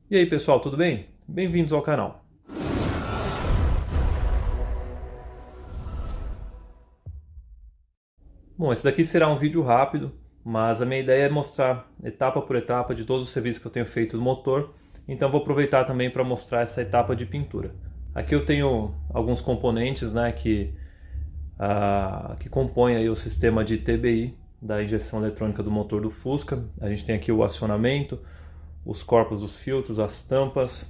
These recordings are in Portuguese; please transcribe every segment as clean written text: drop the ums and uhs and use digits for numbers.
E aí pessoal, tudo bem? Bem-vindos ao canal. Bom, esse daqui será um vídeo rápido, mas a minha ideia é mostrar etapa por etapa de todos os serviços que eu tenho feito no motor, então vou aproveitar também para mostrar essa etapa de pintura. Aqui eu tenho alguns componentes, né, que compõem aí o sistema de TBI da injeção eletrônica do motor do Fusca. A gente tem aqui o acionamento, os corpos dos filtros, as tampas,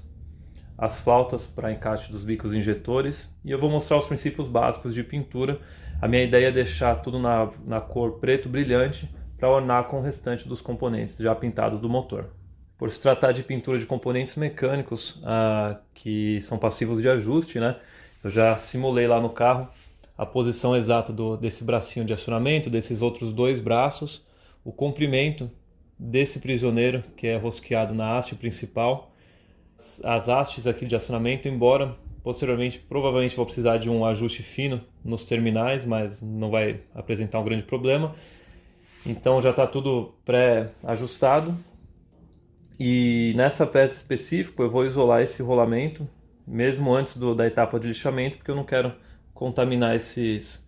as flautas para encaixe dos bicos injetores, e eu vou mostrar os princípios básicos de pintura. A minha ideia é deixar tudo na cor preto brilhante para ornar com o restante dos componentes já pintados do motor. Por se tratar de pintura de componentes mecânicos que são passivos de ajuste, né? Eu já simulei lá no carro a posição exata desse bracinho de acionamento, desses outros dois braços, o comprimento desse prisioneiro que é rosqueado na haste principal, as hastes aqui de acionamento, embora posteriormente provavelmente vou precisar de um ajuste fino nos terminais, mas não vai apresentar um grande problema. Então já está tudo pré-ajustado. E nessa peça específica eu vou isolar esse rolamento, mesmo antes da etapa de lixamento, porque eu não quero contaminar esses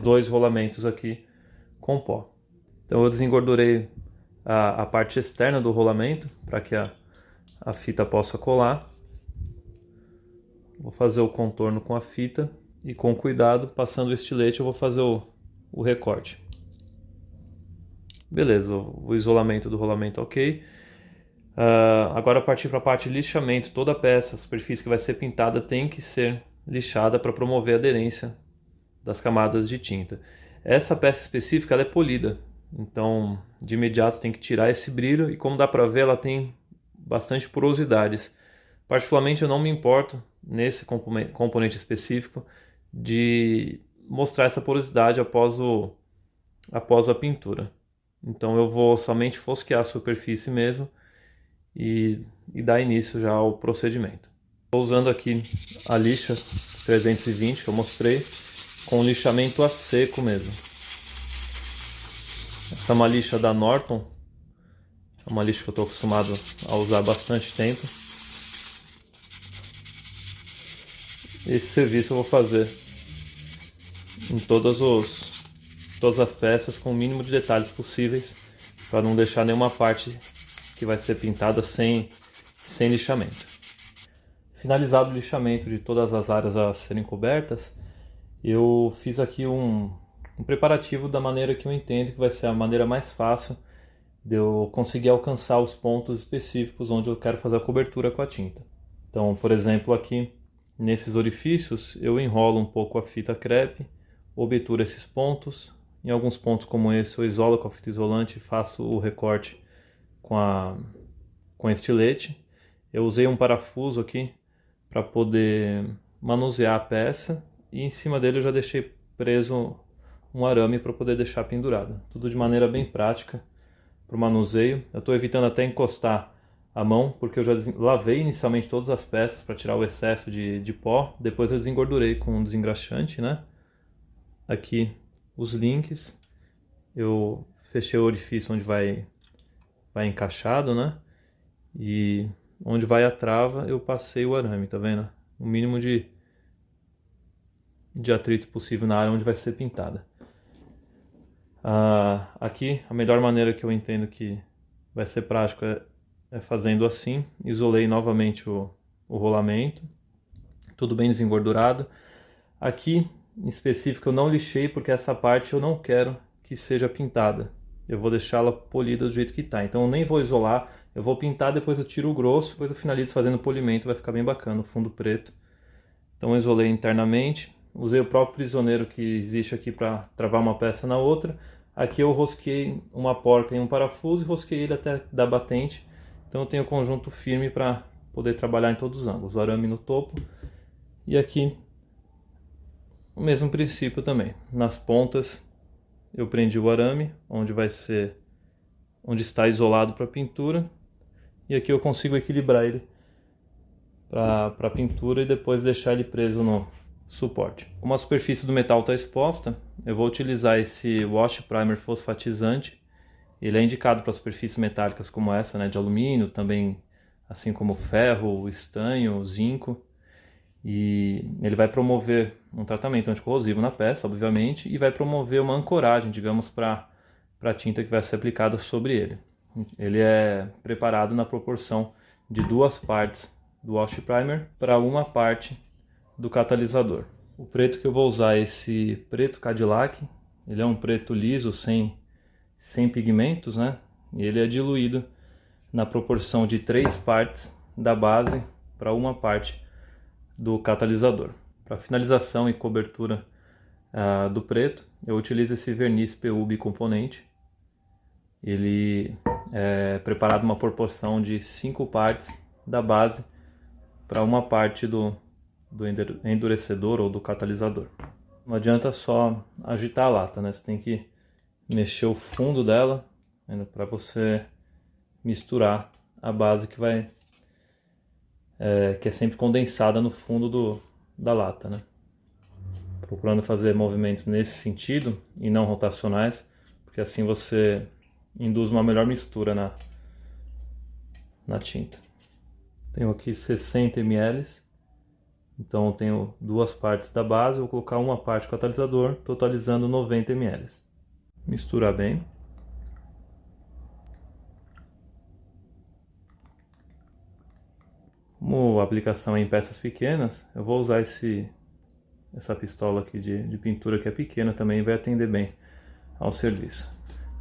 dois rolamentos aqui com pó. Então eu desengordurei a parte externa do rolamento para que a fita possa colar. Vou fazer o contorno com a fita e com cuidado, passando o estilete, eu vou fazer o recorte. Beleza, o isolamento do rolamento ok. Agora partir para a parte de lixamento. Toda peça, a superfície que vai ser pintada tem que ser lixada para promover a aderência das camadas de tinta. Essa peça específica ela é polida, então de imediato tem que tirar esse brilho, e como dá para ver ela tem bastante porosidades. Particularmente eu não me importo nesse componente específico de mostrar essa porosidade após a pintura. Então eu vou somente fosquear a superfície mesmo e dar início já ao procedimento. Estou usando aqui a lixa 320 que eu mostrei, com lixamento a seco mesmo. Essa é uma lixa da Norton, é uma lixa que eu estou acostumado a usar há bastante tempo. Esse serviço eu vou fazer em todas as peças com o mínimo de detalhes possíveis, para não deixar nenhuma parte que vai ser pintada sem lixamento. Finalizado o lixamento de todas as áreas a serem cobertas, eu fiz aqui um preparativo da maneira que eu entendo que vai ser a maneira mais fácil de eu conseguir alcançar os pontos específicos onde eu quero fazer a cobertura com a tinta. Então, por exemplo, aqui nesses orifícios eu enrolo um pouco a fita crepe, obturo esses pontos. Em alguns pontos como esse eu isolo com a fita isolante e faço o recorte com estilete. Eu usei um parafuso aqui para poder manusear a peça, e em cima dele eu já deixei preso um arame para poder deixar pendurado. Tudo de maneira bem prática para o manuseio. Eu estou evitando até encostar a mão, porque eu já lavei inicialmente todas as peças para tirar o excesso de pó. Depois eu desengordurei com um desengraxante, né? Aqui os links, eu fechei o orifício onde vai encaixado, né? E onde vai a trava eu passei o arame, tá vendo? O mínimo de atrito possível na área onde vai ser pintada. Aqui a melhor maneira que eu entendo que vai ser prático é fazendo assim. Isolei novamente o rolamento, tudo bem desengordurado. Aqui em específico eu não lixei porque essa parte eu não quero que seja pintada. Eu vou deixá-la polida do jeito que está. Então eu nem vou isolar, eu vou pintar, depois eu tiro o grosso, depois eu finalizo fazendo polimento, vai ficar bem bacana o fundo preto. Então eu isolei internamente, usei o próprio prisioneiro que existe aqui para travar uma peça na outra. Aqui eu rosquei uma porca em um parafuso e rosquei ele até dar batente. Então eu tenho o conjunto firme para poder trabalhar em todos os ângulos. O arame no topo e aqui o mesmo princípio também. Nas pontas eu prendi o arame onde está isolado para pintura, e aqui eu consigo equilibrar ele para pintura e depois deixar ele preso no suporte. Como a superfície do metal está exposta, eu vou utilizar esse wash primer fosfatizante. Ele é indicado para superfícies metálicas como essa, né, de alumínio, também assim como ferro, estanho, zinco. E ele vai promover um tratamento anticorrosivo na peça, obviamente, e vai promover uma ancoragem, digamos, para a tinta que vai ser aplicada sobre ele. Ele é preparado na proporção de 2 partes do wash primer para 1 parte do catalisador. O preto que eu vou usar é esse preto Cadillac. Ele é um preto liso, sem pigmentos, né? E ele é diluído na proporção de 3 partes da base para 1 parte do catalisador. Para finalização e cobertura do preto, eu utilizo esse verniz PU bicomponente. Ele é preparado numa proporção de 5 partes da base para 1 parte do endurecedor ou do catalisador. Não adianta só agitar a lata, né? Você tem que mexer o fundo dela para você misturar a base que é sempre condensada no fundo da lata, né? Procurando fazer movimentos nesse sentido e não rotacionais, porque assim você induz uma melhor mistura na tinta. Tenho aqui 60 ml, então eu tenho 2 partes da base, vou colocar 1 parte do catalisador, totalizando 90 ml. Misturar bem. Como a aplicação é em peças pequenas, eu vou usar essa pistola aqui de pintura que é pequena também, vai atender bem ao serviço.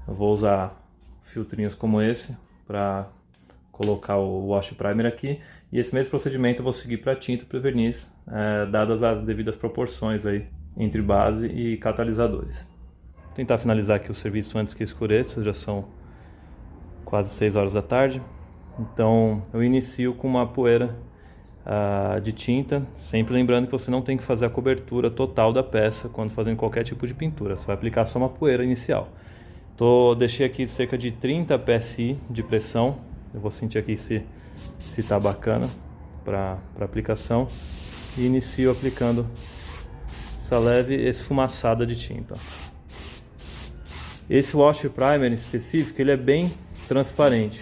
Eu vou usar filtrinhos como esse para colocar o wash primer aqui, e esse mesmo procedimento eu vou seguir para tinta e para verniz, dadas as devidas proporções aí entre base e catalisadores. Vou tentar finalizar aqui o serviço antes que escureça, já são quase 6 horas da tarde. Então eu inicio com uma poeira de tinta, sempre lembrando que você não tem que fazer a cobertura total da peça quando fazendo qualquer tipo de pintura, você vai aplicar só uma poeira inicial. Deixei aqui cerca de 30 psi de pressão, eu vou sentir aqui se está bacana para aplicação, e inicio aplicando essa leve esfumaçada de tinta. Esse wash primer em específico, ele é bem transparente.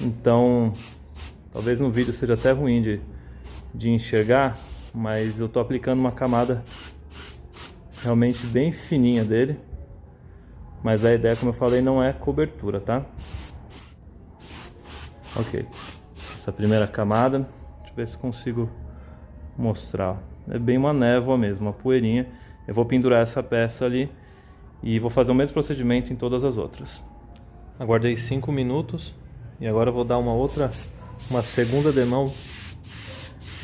Então, talvez no vídeo seja até ruim de enxergar, mas eu estou aplicando uma camada realmente bem fininha dele. Mas a ideia, como eu falei, não é cobertura, tá? Ok. Essa primeira camada, deixa eu ver se consigo mostrar. É bem uma névoa mesmo, uma poeirinha. Eu vou pendurar essa peça ali e vou fazer o mesmo procedimento em todas as outras. Aguardei 5 minutos. E agora eu vou dar uma segunda demão,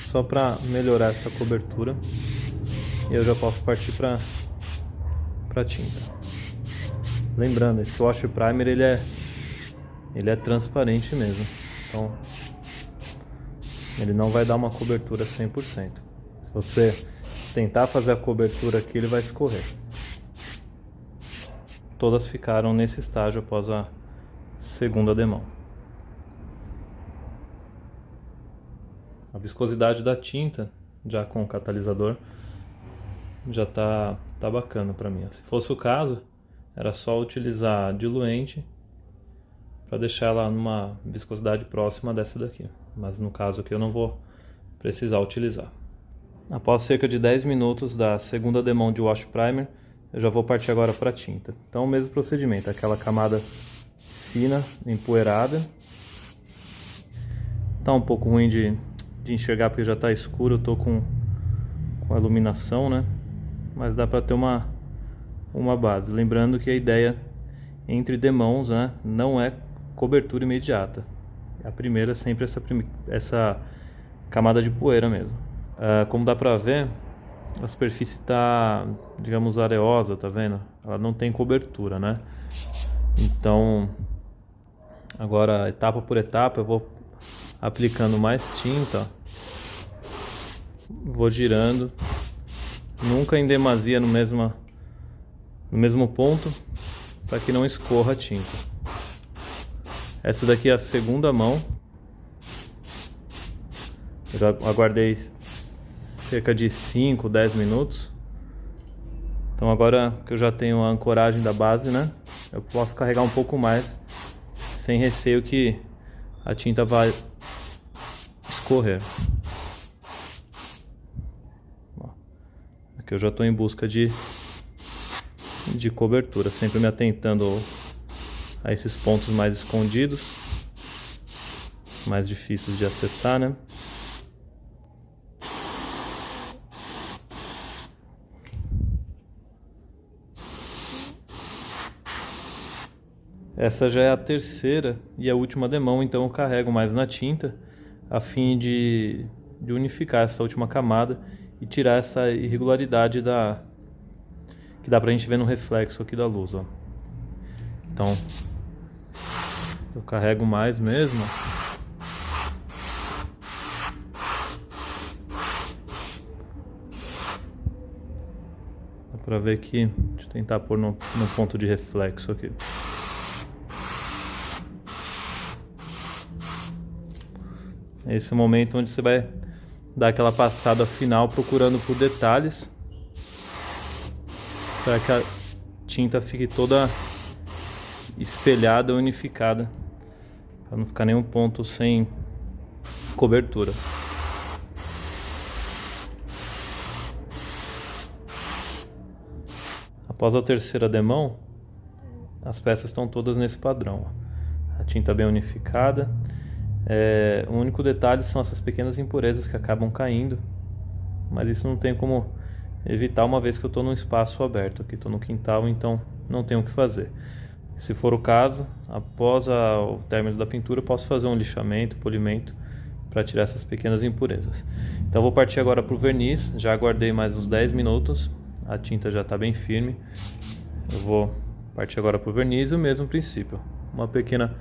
só para melhorar essa cobertura. E eu já posso partir para tinta. Lembrando, esse wash primer ele é transparente mesmo. Então ele não vai dar uma cobertura 100%. Se você tentar fazer a cobertura aqui, ele vai escorrer. Todas ficaram nesse estágio após a segunda demão. A viscosidade da tinta, já com o catalisador, já tá bacana para mim. Se fosse o caso, era só utilizar diluente para deixar ela numa viscosidade próxima dessa daqui. Mas no caso aqui eu não vou precisar utilizar. Após cerca de 10 minutos da segunda demão de wash primer, eu já vou partir agora para a tinta. Então o mesmo procedimento, aquela camada fina, empoeirada. Tá um pouco ruim de enxergar porque já está escuro, eu tô com a iluminação, né? Mas dá para ter uma base. Lembrando que a ideia entre demãos, né, não é cobertura imediata. A primeira é sempre essa camada de poeira mesmo. Como dá para ver, a superfície está, digamos, areosa, tá vendo? Ela não tem cobertura, né? Então, agora etapa por etapa eu vou aplicando mais tinta, vou girando, nunca em demasia no mesmo ponto, para que não escorra a tinta. Essa daqui é a segunda mão. Eu já aguardei cerca de 5, 10 minutos. Então agora que eu já tenho a ancoragem da base, né, eu posso carregar um pouco mais, sem receio que a tinta vai escorrer. Aqui eu já estou em busca de cobertura, sempre me atentando a esses pontos mais escondidos, mais difíceis de acessar, né? Essa já é a terceira e a última demão, então eu carrego mais na tinta a fim de unificar essa última camada e tirar essa irregularidade que dá pra gente ver no reflexo aqui da luz, ó. Então eu carrego mais mesmo. Dá pra ver que, deixa eu tentar pôr no ponto de reflexo aqui. Esse é o momento onde você vai dar aquela passada final procurando por detalhes para que a tinta fique toda espelhada, unificada, para não ficar nenhum ponto sem cobertura. Após a terceira demão, as peças estão todas nesse padrão. A tinta bem unificada. O único detalhe são essas pequenas impurezas que acabam caindo, mas isso não tem como evitar, uma vez que eu estou num espaço aberto. Aqui estou no quintal, então não tenho o que fazer. Se for o caso, após o término da pintura, eu posso fazer um lixamento, polimento, para tirar essas pequenas impurezas. Então vou partir agora para o verniz. Já aguardei mais uns 10 minutos, a tinta já está bem firme. Eu vou partir agora para o verniz, o mesmo princípio, uma pequena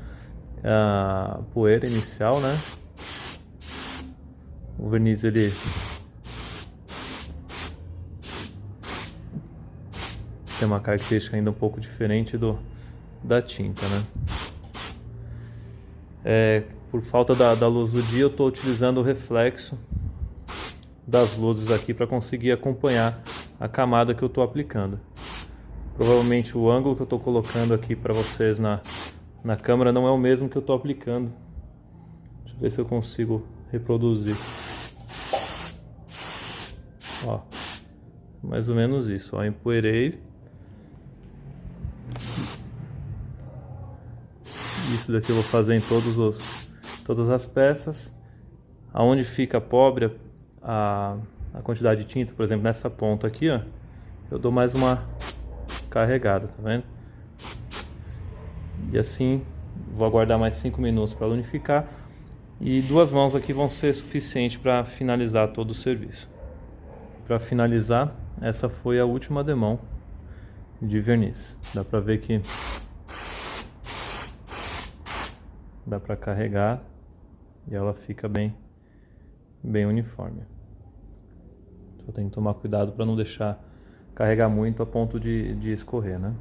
poeira inicial, né? O verniz ele tem uma característica ainda um pouco diferente da tinta, né? Por falta da luz do dia, eu estou utilizando o reflexo das luzes aqui para conseguir acompanhar a camada que eu estou aplicando. Provavelmente o ângulo que eu estou colocando aqui para vocês na câmera não é o mesmo que eu estou aplicando. Deixa eu ver se eu consigo reproduzir. Ó, mais ou menos isso. Ó, empoeirei. Isso daqui eu vou fazer em todas as peças. Aonde fica pobre a quantidade de tinta, por exemplo, nessa ponta aqui, ó, eu dou mais uma carregada, tá vendo? E assim, vou aguardar mais 5 minutos para unificar. E 2 mãos aqui vão ser suficiente para finalizar todo o serviço. Para finalizar, essa foi a última demão de verniz. Dá para ver que dá para carregar e ela fica bem uniforme. Só tem que tomar cuidado para não deixar carregar muito a ponto de escorrer, né?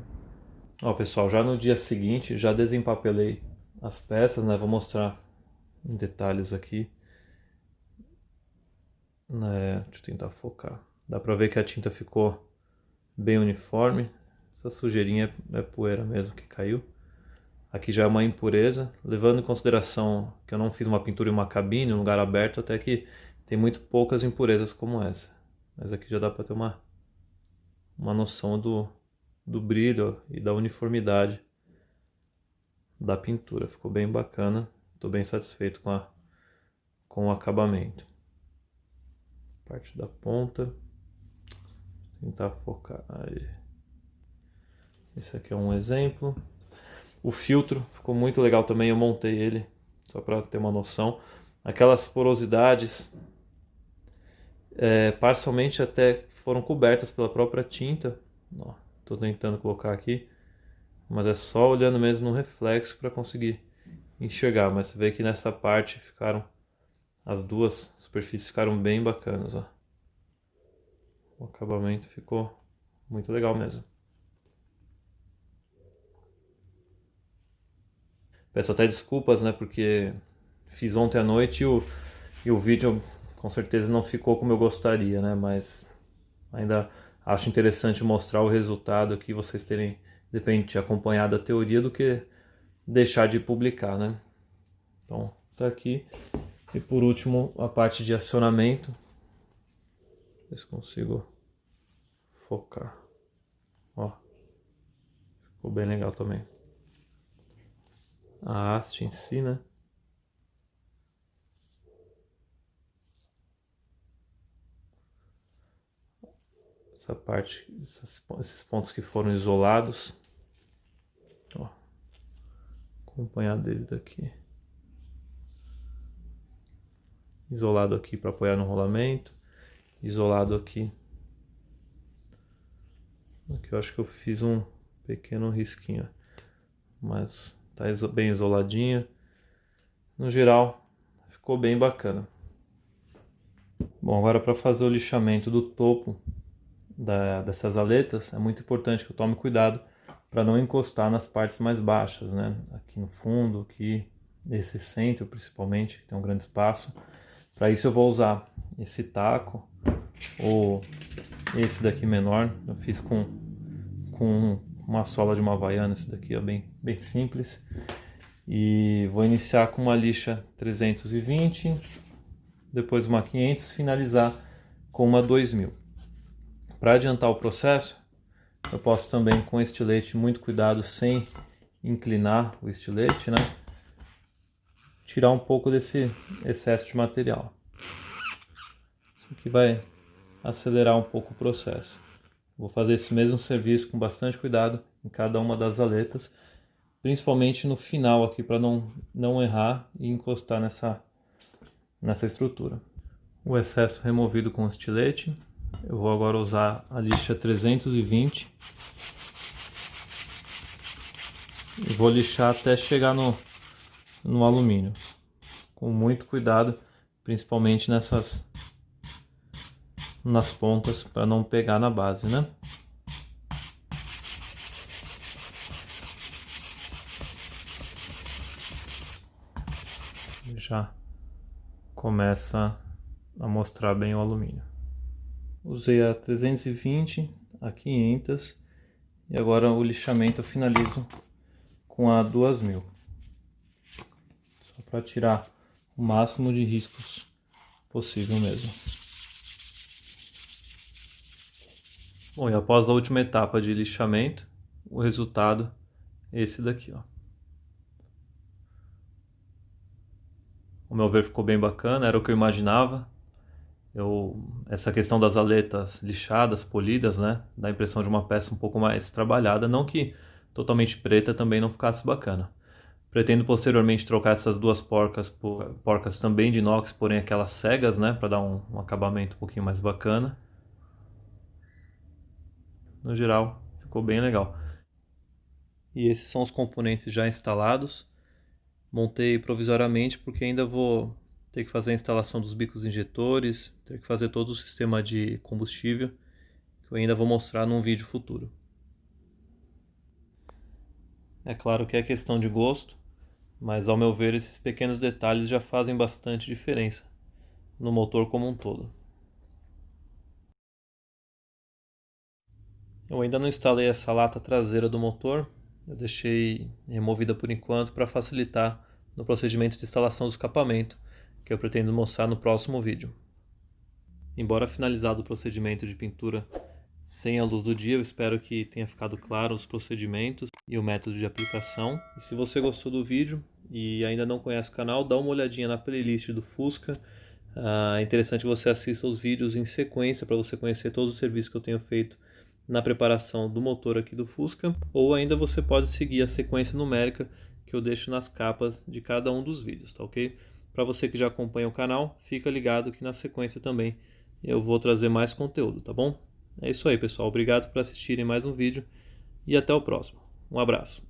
Ó, pessoal, já no dia seguinte já desempapelei as peças, né? Vou mostrar em detalhes aqui. Deixa eu tentar focar. Dá pra ver que a tinta ficou bem uniforme. Essa sujeirinha é poeira mesmo que caiu. Aqui já é uma impureza, levando em consideração que eu não fiz uma pintura em uma cabine, em um lugar aberto, até que tem muito poucas impurezas como essa. Mas aqui já dá pra ter uma noção do brilho e da uniformidade da pintura. Ficou bem bacana, estou bem satisfeito com o acabamento. Parte da ponta, vou tentar focar aí. Esse aqui é um exemplo. O filtro ficou muito legal também, eu montei ele só para ter uma noção. Aquelas porosidades parcialmente até foram cobertas pela própria tinta. Estou tentando colocar aqui, mas é só olhando mesmo no reflexo para conseguir enxergar. Mas você vê que nessa parte as duas superfícies ficaram bem bacanas, ó. O acabamento ficou muito legal mesmo. Peço até desculpas, né, porque fiz ontem à noite e o vídeo com certeza não ficou como eu gostaria, né, mas ainda acho interessante mostrar o resultado aqui, vocês terem, de repente, acompanhado a teoria do que deixar de publicar, né. Então, tá aqui. E por último, a parte de acionamento. Ver se consigo focar. Ó, ficou bem legal também. A haste em si, né? Essa parte, esses pontos que foram isolados. Ó, acompanhar desde daqui. Isolado aqui para apoiar no rolamento. Isolado aqui. Aqui eu acho que eu fiz um pequeno risquinho, mas tá bem isoladinho. No geral, ficou bem bacana. Bom, agora para fazer o lixamento do topo dessas aletas, é muito importante que eu tome cuidado para não encostar nas partes mais baixas, né? Aqui no fundo, aqui nesse centro principalmente, que tem um grande espaço. Para isso eu vou usar esse taco ou esse daqui menor. Eu fiz com uma sola de uma Havaiana, esse daqui é bem simples. E vou iniciar com uma lixa 320, depois uma 500, finalizar com uma 2000. Para adiantar o processo, eu posso também com estilete, muito cuidado, sem inclinar o estilete, né? Tirar um pouco desse excesso de material. Isso aqui vai acelerar um pouco o processo. Vou fazer esse mesmo serviço com bastante cuidado em cada uma das aletas, principalmente no final aqui, para não errar e encostar nessa estrutura. O excesso removido com o estilete. Eu vou agora usar a lixa 320 e vou lixar até chegar no alumínio, com muito cuidado, principalmente nas pontas, para não pegar na base, né? Já começa a mostrar bem o alumínio. Usei a 320, a 500 e agora o lixamento eu finalizo com a 2000. Só para tirar o máximo de riscos possível mesmo. Bom, e após a última etapa de lixamento, o resultado é esse daqui, ó. Ao meu ver ficou bem bacana, era o que eu imaginava. Essa questão das aletas lixadas, polidas, né, dá a impressão de uma peça um pouco mais trabalhada, não que totalmente preta também não ficasse bacana. Pretendo posteriormente trocar essas duas porcas por porcas também de inox, porém aquelas cegas, né, para dar um acabamento um pouquinho mais bacana. No geral, ficou bem legal. E esses são os componentes já instalados. Montei provisoriamente porque ainda vou ter que fazer a instalação dos bicos injetores, ter que fazer todo o sistema de combustível, que eu ainda vou mostrar num vídeo futuro. É claro que é questão de gosto, mas ao meu ver esses pequenos detalhes já fazem bastante diferença no motor como um todo. Eu ainda não instalei essa lata traseira do motor, eu deixei removida por enquanto para facilitar no procedimento de instalação do escapamento, que eu pretendo mostrar no próximo vídeo. Embora finalizado o procedimento de pintura sem a luz do dia, eu espero que tenha ficado claro os procedimentos e o método de aplicação. E se você gostou do vídeo e ainda não conhece o canal, dá uma olhadinha na playlist do Fusca. É interessante que você assista os vídeos em sequência para você conhecer todos os serviços que eu tenho feito na preparação do motor aqui do Fusca, ou ainda você pode seguir a sequência numérica que eu deixo nas capas de cada um dos vídeos, tá ok? Para você que já acompanha o canal, fica ligado que na sequência também eu vou trazer mais conteúdo, tá bom? É isso aí, pessoal. Obrigado por assistirem mais um vídeo e até o próximo. Um abraço.